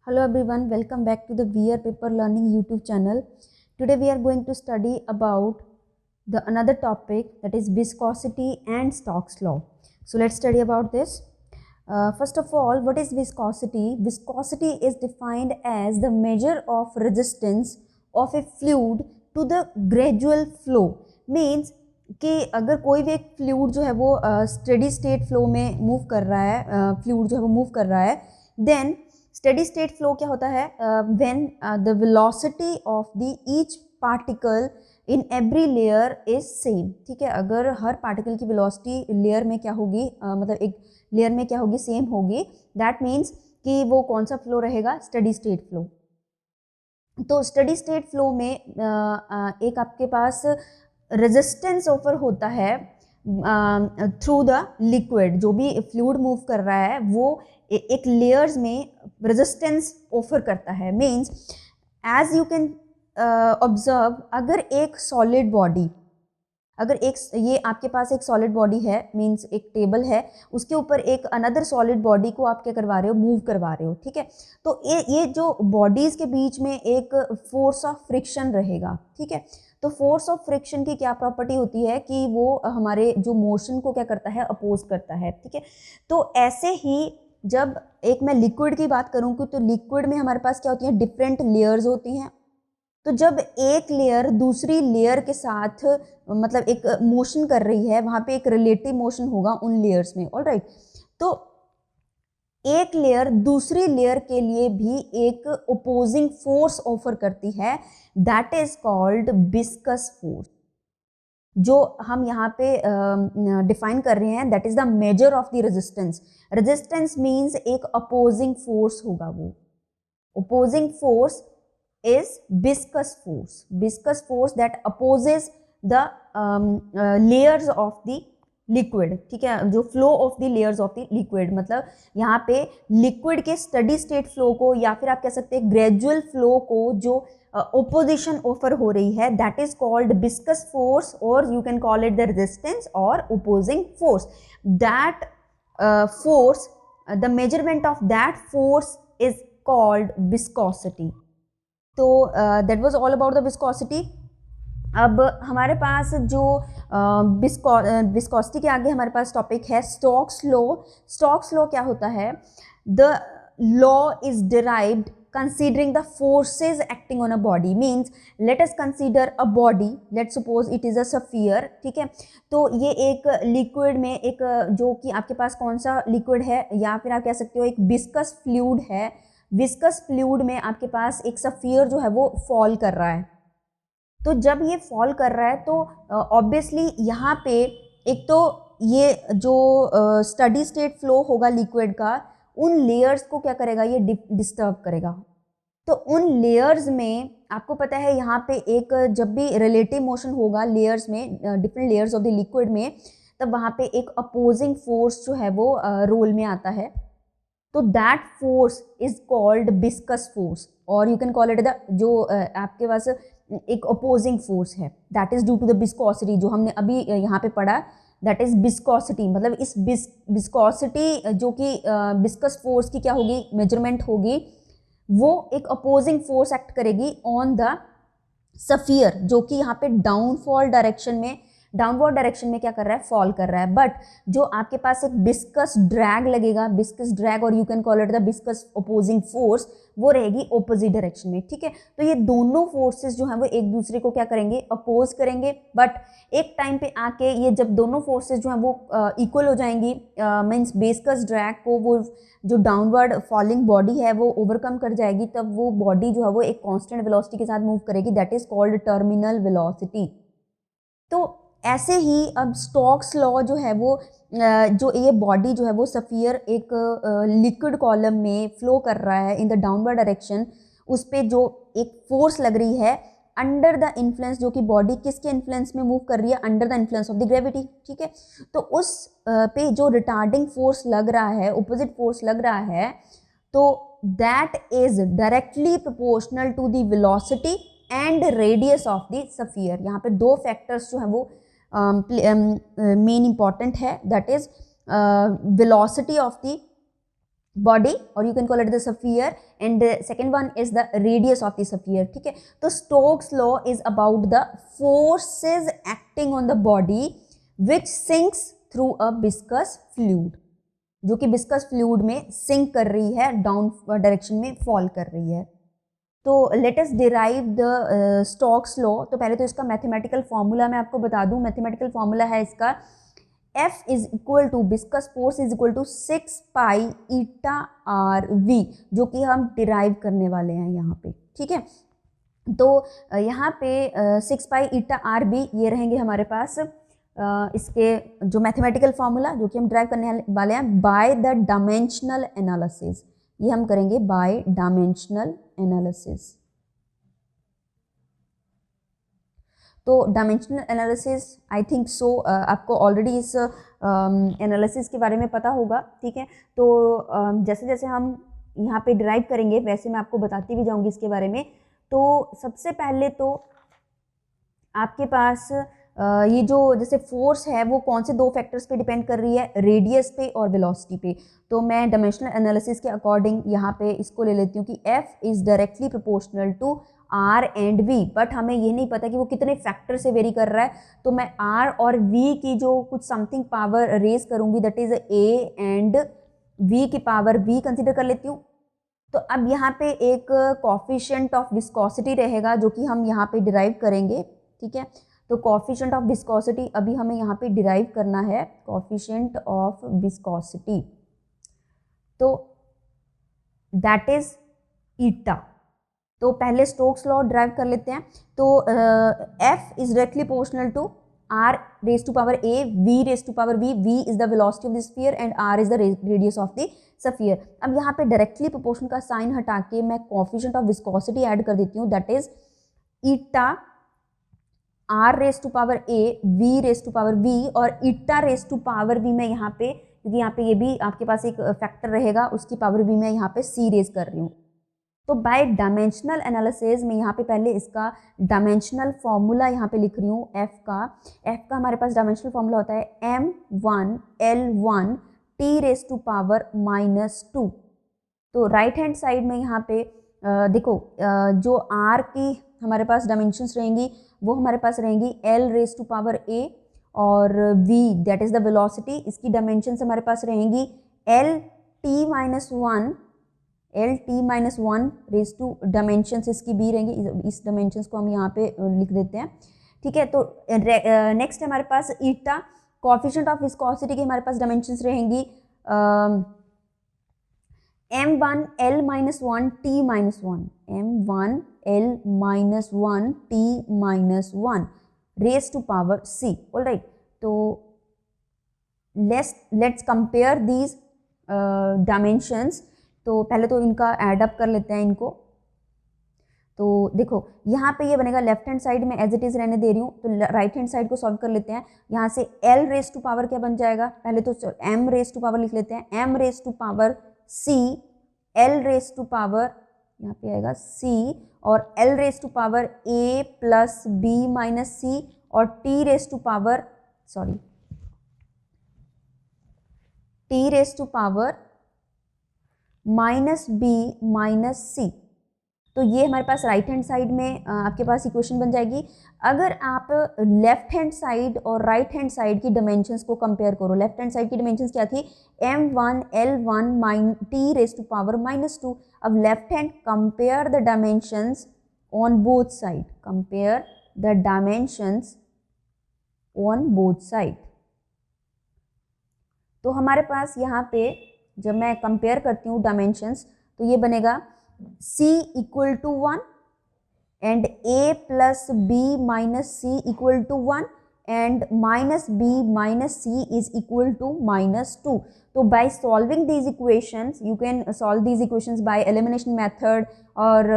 Hello everyone, welcome back to the VR Paper Learning YouTube channel. Today we are going to study about the another topic, that is viscosity and Stokes law. So let's study about this. First of all, what is viscosity? Viscosity is defined as the measure of resistance of a fluid to the gradual flow. Means कि अगर कोई भी एक fluid जो है वो steady state flow में move कर रहा है, फ्लूइड जो है वो मूव कर रहा है, देन स्टेडी स्टेट फ्लो क्या होता है? When the velocity of the each particle in every layer is same. ठीक है, अगर हर पार्टिकल की वेलोसिटी लेयर में क्या होगी, मतलब एक लेयर में क्या होगी, सेम होगी, दैट मीन्स कि वो कौन सा फ्लो रहेगा? Steady state flow. तो स्टेडी स्टेट फ्लो में एक आपके पास रेजिस्टेंस ऑफर होता है थ्रू द लिक्विड. जो भी फ्लूइड मूव कर रहा है वो एक लेयर्स में रेजिस्टेंस ऑफर करता है. Means as you can observe, अगर एक सॉलिड बॉडी, अगर एक ये आपके पास एक सॉलिड बॉडी है, मीन्स एक टेबल है, उसके ऊपर एक अनदर सॉलिड बॉडी को आप क्या करवा रहे हो? मूव करवा रहे हो. ठीक है, तो ये जो बॉडीज़ के बीच में एक फोर्स ऑफ फ्रिक्शन रहेगा. ठीक है, तो फोर्स ऑफ फ्रिक्शन की क्या प्रॉपर्टी होती है कि वो हमारे जो मोशन को क्या करता है? अपोज करता है. ठीक है, तो ऐसे ही जब एक मैं लिक्विड की बात करूँ तो लिक्विड में हमारे पास क्या होती है? डिफरेंट लेयर्स होती हैं. तो जब एक लेयर दूसरी लेयर के साथ मतलब एक मोशन कर रही है, वहाँ पे एक रिलेटिव मोशन होगा उन लेयर्स में. ऑलराइट, तो एक लेयर दूसरी लेयर के लिए भी एक ओपोजिंग फोर्स ऑफर करती है, that is called viscous force. जो हम यहाँ पे डिफाइन कर रहे हैं, that is the measure of the resistance. Resistance means एक अपोजिंग फोर्स होगा. वो opposing force is viscous force. Viscous force that opposes the layers of the liquid. ठीक है, जो flow of the layers of the liquid, मतलब यहाँ पे liquid के steady state flow को, या फिर आप कह सकते हैं gradual flow को, जो opposition offer हो रही है, that is called viscous force, or you can call it the resistance or opposing force. That force, the measurement of that force is called viscosity. तो that was all about the viscosity. अब हमारे पास जो viscosity के आगे हमारे पास topic है Stokes law. Stokes law क्या होता है? The law is derived considering the forces acting on a body. Means let us consider a body, let's suppose it is a sphere. ठीक है, तो ये एक लिक्विड में एक जो कि आपके पास कौन सा लिक्विड है, या फिर आप कह सकते हो एक विस्कस फ्लूइड है. विस्कस फ्लूइड में आपके पास एक स्फीयर जो है वो फॉल कर रहा है. तो जब ये फॉल कर रहा है तो ऑब्वियसली यहाँ पे एक तो ये जो स्टेडी स्टेट फ्लो होगा लिक्विड का, उन लेयर्स को क्या करेगा? ये डिस्टर्ब करेगा. तो उन लेयर्स में आपको पता है यहाँ पे एक जब भी रिलेटिव मोशन होगा लेयर्स में, different layers of the liquid में, तब वहाँ पे एक अपोजिंग फोर्स जो है वो रोल में आता है. तो that force is called viscous force, और you can call it the जो आपके पास एक अपोजिंग फोर्स है, that is due to the viscosity. जो हमने अभी यहाँ पे पढ़ा, दैट इज विस्कोसिटी. मतलब इस विस्कोसिटी जो कि विस्कस फोर्स की क्या होगी? मेजरमेंट होगी. वो एक अपोजिंग फोर्स एक्ट करेगी ऑन द स्फीयर, जो कि यहाँ पे डाउनफॉल डायरेक्शन में, डाउनवर्ड डायरेक्शन में क्या कर रहा है? फॉल कर रहा है. बट जो आपके पास एक विस्कस ड्रैग लगेगा, विस्कस ड्रैग, और you can call it the viscous opposing force, वो रहेगी ऑपोजिट डायरेक्शन में. ठीक है, तो ये दोनों फोर्सेस जो हैं वो एक दूसरे को क्या करेंगे? अपोज करेंगे. बट एक टाइम पे आके ये जब दोनों फोर्सेस जो हैं वो इक्वल हो जाएंगी, मीन्स विस्कस ड्रैग को वो जो डाउनवर्ड फॉलिंग बॉडी है वो ओवरकम कर जाएगी, तब वो बॉडी जो है वो एक कांस्टेंट वेलोसिटी के साथ मूव करेगी, that is called terminal velocity. तो ऐसे ही अब स्टोक्स लॉ जो है वो जो ये बॉडी जो है वो स्फीयर एक लिक्विड कॉलम में फ्लो कर रहा है इन द डाउनवर्ड डायरेक्शन, उस पर जो एक फोर्स लग रही है अंडर द इन्फ्लुएंस, जो कि बॉडी किसके इन्फ्लुएंस में मूव कर रही है? Under the influence of the gravity. ठीक है, तो उस पे जो रिटार्डिंग फोर्स लग रहा है, ऑपोजिट फोर्स लग रहा है, तो that is directly proportional to the velocity and radius of the sphere. यहाँ पे दो फैक्टर्स जो हैं वो मेन इंपॉर्टेंट है, that is velocity of the body, or you can call it the sphere, and the second one is the radius of the sphere. ठीक है, तो Stokes law is about the forces acting on the body which sinks through a viscous fluid, जो कि viscous fluid में sink कर रही है, down direction में फॉल कर रही है. तो late us derive the Stokes law. तो पहले तो इसका मैथमेटिकल फॉर्मूला मैं आपको बता दूं. मैथमेटिकल फॉर्मूला है इसका F is equal to viscous force is equal to 6 pi eta R V, जो कि हम डिराइव करने वाले हैं यहाँ पे. ठीक है, तो यहाँ पे 6 पाई ईटा आर बी ये रहेंगे हमारे पास इसके जो मैथमेटिकल फॉर्मूला जो कि हम ड्राइव करने वाले हैं बाय द डायमेंशनल एनालिसिस. ये हम करेंगे बाय डायमेंशनल एनालिसिस. तो dimensional analysis I think so आपको ऑलरेडी इस एनालिसिस के बारे में पता होगा. ठीक है, तो जैसे जैसे हम यहाँ पे डिराइव करेंगे वैसे मैं आपको बताती भी जाऊँगी इसके बारे में. तो सबसे पहले तो आपके पास ये जो जैसे फोर्स है वो कौन से दो फैक्टर्स पे डिपेंड कर रही है, रेडियस पे और वेलोसिटी पे. तो मैं डायमेंशनल एनालिसिस के अकॉर्डिंग यहाँ पे इसको ले लेती हूँ कि F is directly proportional to R and V, but हमें ये नहीं पता कि वो कितने फैक्टर से वेरी कर रहा है. तो मैं R और V की जो कुछ समथिंग पावर रेज करूँगी that is A and V की पावर V कंसिडर कर लेती हूँ. तो अब यहाँ पे एक कोफिशिएंट ऑफ विस्कोसिटी रहेगा जो कि हम यहाँ पे डिराइव करेंगे. ठीक है, तो कोफिशिएंट ऑफ विस्कोसिटी अभी हमें यहाँ पे डिराइव करना है, कोफिशिएंट ऑफ विस्कोसिटी. तो दैट इज ईटा. तो पहले स्टोक्स लॉ ड्राइव कर लेते हैं. तो F is directly proportional to R raise to power A, V raise to power V. V is the velocity of the sphere and R is the radius of the sphere. अब यहाँ पे directly proportional का sign हटा के मैं coefficient of viscosity add कर देती हूँ. That is eta R raise to power A, V raise to power V और eta raise to power V मैं यहाँ पे, क्योंकि यहाँ पे ये भी आपके पास एक फैक्टर रहेगा, उसकी पावर भी मैं यहाँ पे C रेज कर रही हूँ. तो बाय डायमेंशनल एनालिसिस में यहाँ पे पहले इसका डायमेंशनल फॉर्मूला यहाँ पे लिख रही हूँ. F का हमारे पास डायमेंशनल फॉर्मूला होता है M1 L1 T raise to power -2. तो राइट हैंड साइड में यहाँ पे देखो जो R की हमारे पास डायमेंशंस रहेंगी वो हमारे पास रहेंगी L raise to power A और V that is the velocity. इसकी डायमेंशंस हमारे पास रहेंगी LT-1 रेज टू डायमेंशंस इसकी B रहेंगी. इस डायमेंशंस को हम यहाँ पे लिख देते हैं. ठीक है, तो नेक्स्ट हमारे पास ईटा, कोफिशिएंट ऑफ विस्कोसिटी की हमारे पास डायमेंशंस रहेंगी M1 L-1 T-1, M1 L-1 T-1 raised to power C. All right, तो let's compare these dimensions. तो पहले तो इनका एड अप कर लेते हैं इनको. तो देखो यहाँ पे ये बनेगा लेफ्ट हैंड साइड में एज इट इज़ रहने दे रही हूँ. तो राइट हैंड साइड को सॉल्व कर लेते हैं. यहाँ से L रेज टू पावर क्या बन जाएगा, पहले तो M रेज टू पावर लिख लेते हैं. M raise to power C, L raise to power यहाँ पे आएगा C और L raise to power A plus B minus C और T raise to power T raise to power minus B minus C. तो ये हमारे पास right hand side में आपके पास इक्वेशन बन जाएगी. अगर आप लेफ्ट हैंड साइड और राइट हैंड साइड की डायमेंशंस को कंपेयर करो, लेफ्ट हैंड साइड की डायमेंशंस क्या थी, M1 L1 T raise to power -2. अब left hand compare the dimensions on both side, compare the dimensions on both side. तो हमारे पास यहाँ पे जब मैं कंपेयर करती हूँ डायमेंशंस तो ये बनेगा C equal to 1 and A plus B minus C equal to 1 and minus B minus C is equal to -2. तो by solving these equations you can solve these equations by elimination method और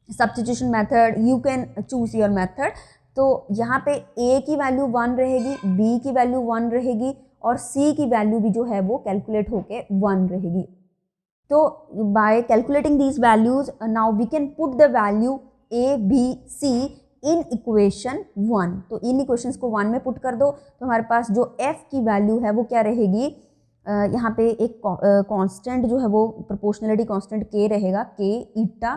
substitution method. You can choose your method. तो यहाँ पे A की value 1 रहेगी, B की value 1 रहेगी और C की वैल्यू भी जो है वो कैलकुलेट होके 1 रहेगी. तो by calculating these values now we can put the value A, B, C in equation 1. तो इन इक्वेशंस को 1 में पुट कर दो तो हमारे पास जो F की वैल्यू है वो क्या रहेगी, यहाँ पे एक कांस्टेंट जो है वो प्रोपोर्शनलिटी कांस्टेंट के रहेगा, के ईटा,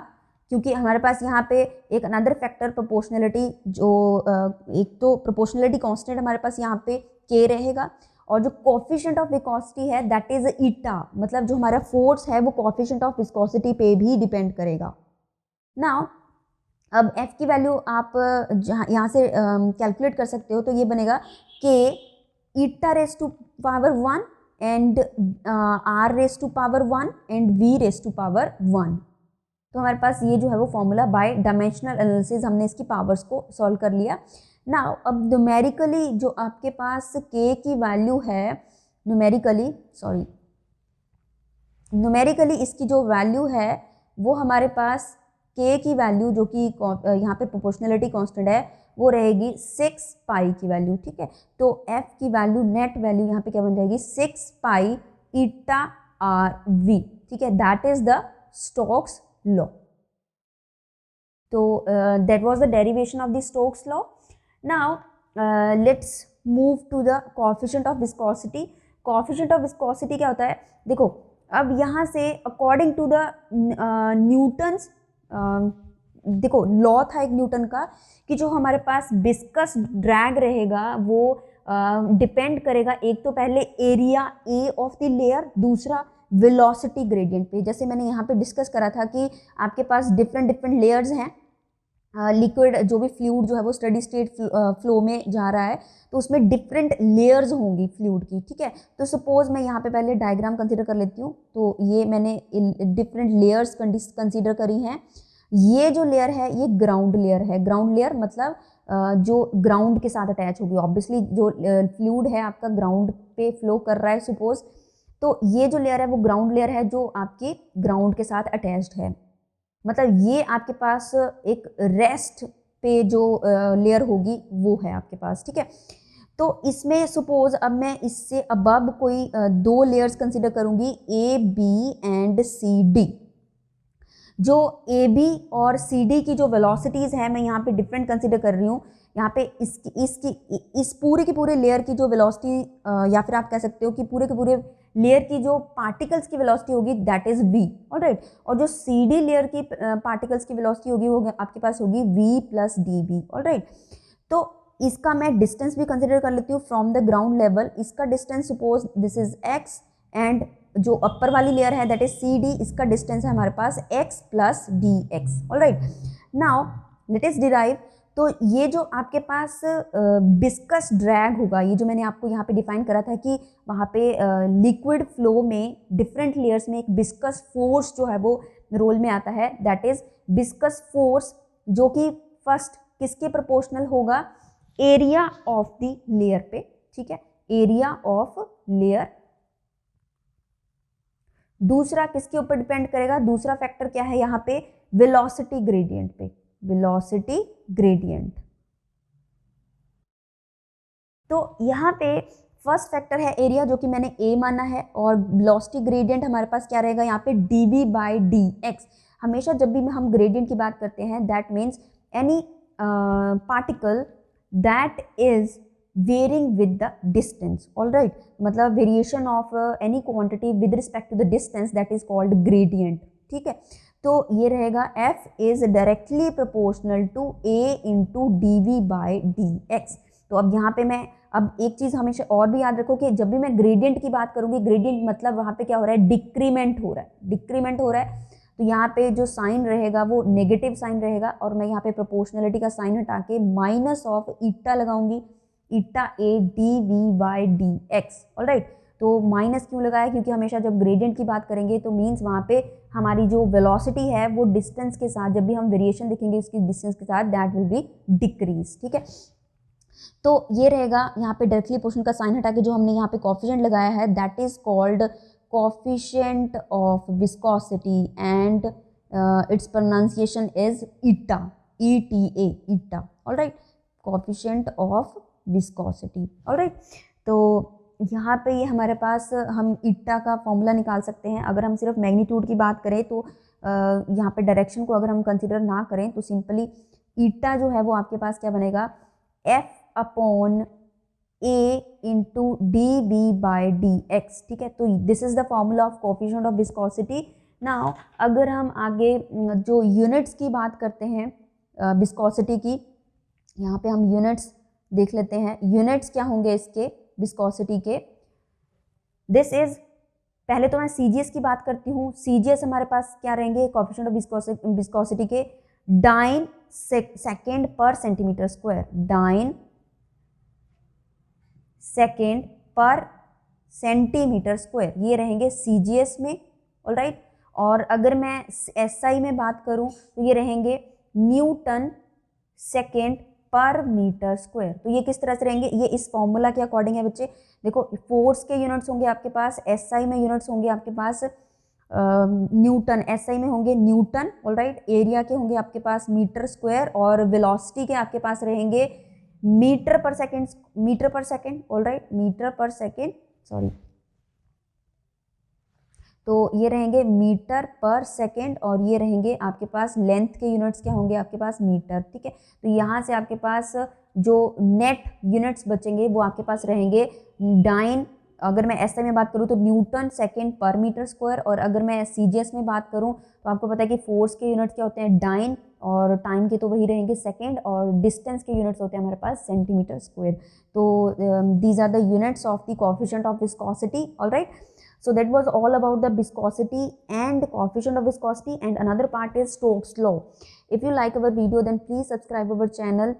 क्योंकि हमारे पास यहाँ पे एक अनदर फैक्टर प्रोपोर्शनलिटी जो एक तो प्रोपोर्शनलिटी कांस्टेंट हमारे पास यहाँ पे के रहेगा, और जो कोफिशिएंट ऑफ विस्कोसिटी है दैट इज ईटा, मतलब जो हमारा फोर्स है वो कोफिशिएंट ऑफ विस्कोसिटी पे भी डिपेंड करेगा। नाउ अब f की वैल्यू आप यहाँ से कैलकुलेट कर सकते हो, तो ये बनेगा K eta raise to power 1 and r raise to power 1 and v raise to power 1। तो हमारे पास ये जो है वो फॉर्मूला बाय डायमेंशनल एनालिसिस हमने इसकी पावर्स को सॉल्व कर लिया। नाउ अब न्यूमेरिकली जो आपके पास k की वैल्यू है, न्यूमेरिकली इसकी जो वैल्यू है वो हमारे पास k की वैल्यू जो कि यहाँ पे प्रोपोर्शनलिटी कांस्टेंट है वो रहेगी 6 पाई की वैल्यू, ठीक है। तो f की वैल्यू, नेट वैल्यू यहाँ पे क्या बन जाएगी, 6 पाई ईटा आर वी, ठीक है, that is the Stokes law. तो that was the derivation of the Stokes law. Now let's move to the coefficient of viscosity. Coefficient of viscosity क्या होता है, देखो अब यहाँ से अकॉर्डिंग टू द न्यूटन्स, देखो लॉ था एक न्यूटन का कि जो हमारे पास विस्कस ड्रैग रहेगा वो डिपेंड करेगा एक तो पहले area A of the layer, दूसरा वेलोसिटी ग्रेडियंट पे। जैसे मैंने यहाँ पे डिस्कस करा था कि आपके पास डिफरेंट लेयर्स हैं, लिक्विड जो भी फ्लूइड जो है वो स्टेडी स्टेट फ्लो में जा रहा है, तो उसमें डिफरेंट लेयर्स होंगी फ्लूइड की, ठीक है। तो सपोज मैं यहाँ पे पहले डायग्राम कंसीडर कर लेती हूँ, तो ये मैंने डिफरेंट लेयर्स कंसीडर करी हैं। ये जो लेयर है ये ग्राउंड लेयर है, ग्राउंड लेयर मतलब जो ग्राउंड के साथ अटैच होगी, ऑब्वियसली जो फ्लूइड है आपका ग्राउंड पे फ्लो कर रहा है सपोज, तो ये जो लेयर है वो ग्राउंड लेयर है जो आपकी ग्राउंड के साथ अटैच्ड है, मतलब ये आपके पास एक रेस्ट पे जो लेयर होगी वो है आपके पास, ठीक है। तो इसमें सपोज अब मैं इससे अबव कोई दो लेयर्स कंसीडर करूंगी, A B and C D. जो ए बी और सी डी की जो वेलोसिटीज़ है मैं यहाँ पे डिफरेंट कंसीडर कर रही हूँ। यहाँ पे इस पूरे के पूरे लेयर की जो वेलोसिटी, या फिर आप कह सकते हो कि पूरे के पूरे लेयर की जो पार्टिकल्स की वेलोसिटी होगी दैट इज v, ऑलराइट। और जो सी डी लेयर की पार्टिकल्स की वेलोसिटी होगी वो आपके पास होगी v plus D B, alright. तो इसका मैं डिस्टेंस भी कंसिडर कर लेती हूँ फ्रॉम द ग्राउंड लेवल। इसका distance suppose this is x, and जो अपर वाली लेयर है दैट इज सी डी, इसका डिस्टेंस है हमारे पास x plus D X, alright. Now let us derive, तो ये जो आपके पास विस्कस ड्रैग होगा, ये जो मैंने आपको यहाँ पे डिफाइन करा था कि वहाँ पे लिक्विड फ्लो में डिफरेंट लेयर्स में एक विस्कस फोर्स जो है वो रोल में आता है, दैट इज विस्कस फोर्स, जो कि फर्स्ट किसके प्रोपोर्शनल होगा, एरिया ऑफ द लेयर पे, ठीक है, एरिया ऑफ लेयर। दूसरा किसके ऊपर डिपेंड करेगा, दूसरा फैक्टर क्या है यहाँ पे, वेलोसिटी ग्रेडियंट पे, वेलोसिटी ग्रेडियंट। तो यहाँ पे फर्स्ट फैक्टर है एरिया जो कि मैंने ए माना है, और वेलोसिटी ग्रेडियंट हमारे पास क्या रहेगा यहाँ पे, dv बाई डी एक्स। हमेशा जब भी हम ग्रेडियंट की बात करते हैं that means any particle that is varying with the distance, alright, मतलब variation of any quantity with respect to the distance that is called gradient, ठीक है। तो ये रहेगा f is directly proportional to a into D V by D X. तो अब यहाँ पे मैं अब एक चीज़ हमेशा और भी याद रखो कि जब भी मैं ग्रेडियंट की बात करूँगी, ग्रेडियंट मतलब वहाँ पे क्या हो रहा है, डिक्रीमेंट हो रहा है, डिक्रीमेंट हो रहा है। तो यहाँ पे जो साइन रहेगा वो नेगेटिव साइन रहेगा, और मैं यहाँ पे प्रोपोर्शनलिटी का साइन हटा के माइनस ऑफ ईटा लगाऊंगी, eta A D V by D X, alright. तो माइनस क्यों लगाया, क्योंकि हमेशा जब ग्रेडियंट की बात करेंगे तो मीन्स वहाँ पे हमारी जो वेलोसिटी है वो डिस्टेंस के साथ, जब भी हम वेरिएशन देखेंगे उसकी डिस्टेंस के साथ, दैट विल बी डिक्रीज, ठीक है। तो ये रहेगा यहाँ पे डायरेक्टली पोर्शन का साइन हटा के जो हमने यहाँ पे कोफिशिएंट लगाया है that is called coefficient of viscosity, and it's pronunciation is eta, ETA, eta, alright, coefficient of viscosity, alright. तो यहाँ पे ये हमारे पास हम ईटा का फॉर्मूला निकाल सकते हैं। अगर हम सिर्फ मैग्नीट्यूड की बात करें तो यहाँ पे डायरेक्शन को अगर हम कंसीडर ना करें तो सिंपली ईटा जो है वो आपके पास क्या बनेगा, F upon A into dB by dx, ठीक है। तो this is the formula of coefficient of viscosity. Now अगर हम आगे जो यूनिट्स की बात करते हैं विस्कोसिटी की, यहाँ पे हम यूनिट्स देख लेते हैं। यूनिट्स क्या होंगे इसके विस्कोसिटी के? दिस इज, पहले तो मैं सीजीएस की बात करती हूँ। सीजीएस हमारे पास क्या रहेंगे कोफिशिएंट ऑफ विस्कोसिटी के? डाइन सेकेंड पर सेंटीमीटर स्क्वायर, डाइन सेकेंड पर सेंटीमीटर स्क्वायर, ये रहेंगे सीजीएस में, ऑलराइट। और अगर मैं एसआई में बात करूं तो ये रहेंगे न्यूटन सेकेंड पर मीटर स्क्वायर। तो ये किस तरह से रहेंगे? ये इस फॉर्मूला के अकॉर्डिंग है बच्चे। देखो फोर्स के यूनिट्स होंगे आपके पास, एसआई में यूनिट्स होंगे आपके पास न्यूटन, एसआई में होंगे न्यूटन, ऑलराइट। एरिया के होंगे आपके पास मीटर स्क्वायर, और वेलोसिटी के आपके पास रहेंगे मीटर पर सेकेंड, मीटर पर सेकेंड, ऑलराइट, मीटर पर सेकेंड, सॉरी। तो ये रहेंगे मीटर पर सेकेंड, और ये रहेंगे आपके पास लेंथ के यूनिट्स क्या होंगे आपके पास? मीटर, ठीक है। तो यहाँ से आपके पास जो नेट यूनिट्स बचेंगे वो आपके पास रहेंगे डाइन, अगर मैं एसआई में बात करूँ तो न्यूटन सेकेंड पर मीटर स्क्वायर, और अगर मैं सीजीएस में बात करूँ तो आपको पता है कि फोर्स के यूनिट्स क्या होते हैं? डाइन, और टाइम के तो वही रहेंगे सेकेंड, और डिस्टेंस के यूनिट्स होते हैं हमारे पास सेंटीमीटर स्क्वायर। तो these are the units of the coefficient of viscosity, alright. So that was all about the viscosity and coefficient of viscosity, and another part is Stokes law. If you like our video, then please subscribe our channel.